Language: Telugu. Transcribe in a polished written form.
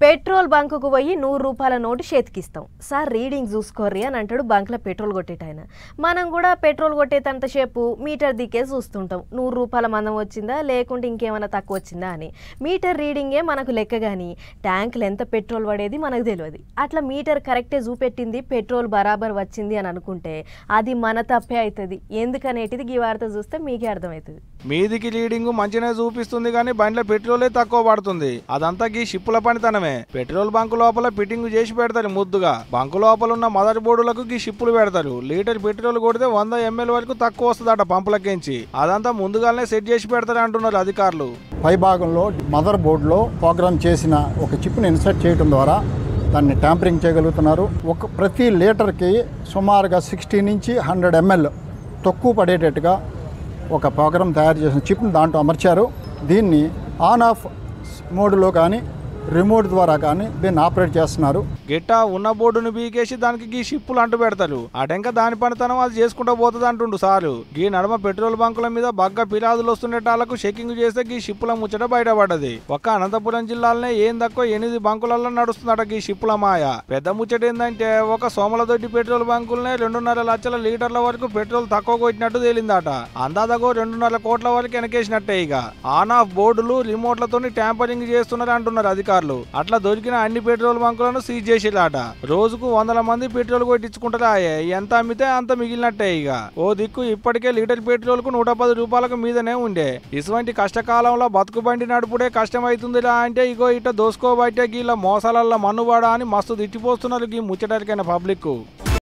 పెట్రోల్ బంకుకు పోయి 100 రూపాయల నోటు చేతికిస్తాం సార్ రీడింగ్ చూసుకోర్రి అని అంటాడు బంక్లో పెట్రోల్ కొట్టేటాయన. మనం కూడా పెట్రోల్ కొట్టేటంతసేపు మీటర్ దిక్కే చూస్తుంటాం 100 రూపాయల మందం వచ్చిందా లేకుంటే ఇంకేమైనా తక్కువ వచ్చిందా అని. మీటర్ రీడింగే మనకు లెక్క కానీ ట్యాంకులు ఎంత పెట్రోల్ పడేది మనకు తెలియదు. అట్లా మీటర్ కరెక్టే చూపెట్టింది పెట్రోల్ బరాబర్ వచ్చింది అని అనుకుంటే అది మన తప్పే అవుతుంది. ఎందుకనేటిది ఈ వార్త చూస్తే మీకే అర్థమవుతుంది. మీదికి రీడింగ్ మంచినే చూపిస్తుంది కానీ బండిలో పెట్రోలే తక్కువ పడుతుంది. అదంతా గీ షిప్పుల పనితనమే. పెట్రోల్ బంకు లోపల ఫిట్టింగ్ చేసి పెడతారు ముద్దుగా. బంకు లోపల ఉన్న మదర్ బోర్డులకు గీ షిప్పులు పెడతారు. లీటర్ పెట్రోల్ కొడితే 100 ml వరకు తక్కువ వస్తుందట పంపులకించి. అదంతా ముందుగానే సెట్ చేసి పెడతారు అంటున్నారు అధికారులు. పై భాగంలో మదర్ బోర్డులో ప్రోగ్రామ్ చేసిన ఒక చిప్ని ఇన్సర్ట్ చేయడం ద్వారా దాన్ని ట్యాంపరింగ్ చేయగలుగుతున్నారు. ప్రతి లీటర్కి సుమారుగా 60 నుంచి 100 ml తక్కువ పడేటట్టుగా ఒక ప్రోగ్రామ్ తయారు చేసిన చిప్ని దాంట్లో అమర్చారు. దీన్ని ఆన్ ఆఫ్ మోడ్లో కానీ రిమోట్ ద్వారా కానీ దీన్ని ఆపరేట్ చేస్తున్నారు. గిట్టా ఉన్న బోర్డును బీకేసి దానికి గీ షిప్పులు అంటు పెడతారు. అటెంక దాని పనితనం అది చేసుకుంటూ పోతుంది అంటుండు సారు. గీ నడమ పెట్రోల్ బంకుల మీద బగ్గ ఫిర్యాదులు వస్తుండేటాలకు చెకింగ్ చేస్తే గీ షిప్పుల ముచ్చట బయటపడ్డది. ఒక్క అనంతపురం జిల్లాలోనే ఏం తక్కువ 8 బంకులలో నడుస్తుందట గీ షిప్పుల మాయ. పెద్ద ముచ్చట ఏంటంటే ఒక సోమలదొడ్డి పెట్రోల్ బంకులనే 2.5 లక్షల లీటర్ల వరకు పెట్రోల్ తక్కువ కొట్టినట్టు తేలిందట. అందాదగో 2.5 కోట్ల వరకు వెనకేసినట్టే. ఇక ఆన్ ఆఫ్ బోర్డులు రిమోట్లతో ట్యాంపరింగ్ చేస్తున్నారు అంటున్నారు అధికారులు. అట్లా దొరికిన అన్ని పెట్రోల్ బంకులను సీజ్ చేసేలాట. రోజుకు 100 మంది పెట్రోల్ కొట్టించుకుంటారా. ఎంత అమ్మితే అంత మిగిలినట్టే. ఇక ఓ దిక్కు ఇప్పటికే లీటర్ పెట్రోల్ కు 110 రూపాయలకు మీదనే ఉండే. ఇటువంటి కష్టకాలంలో బతుకు బండి నడుపుడే కష్టమైతుందిరా అంటే ఇగో ఇట్లా దోసుకోబట్టే గీళ్ళ మోసాలల్ల మన్నువాడా అని మస్తు తిట్టిపోస్తున్నారు గీ ముచ్చటరికైన పబ్లిక్.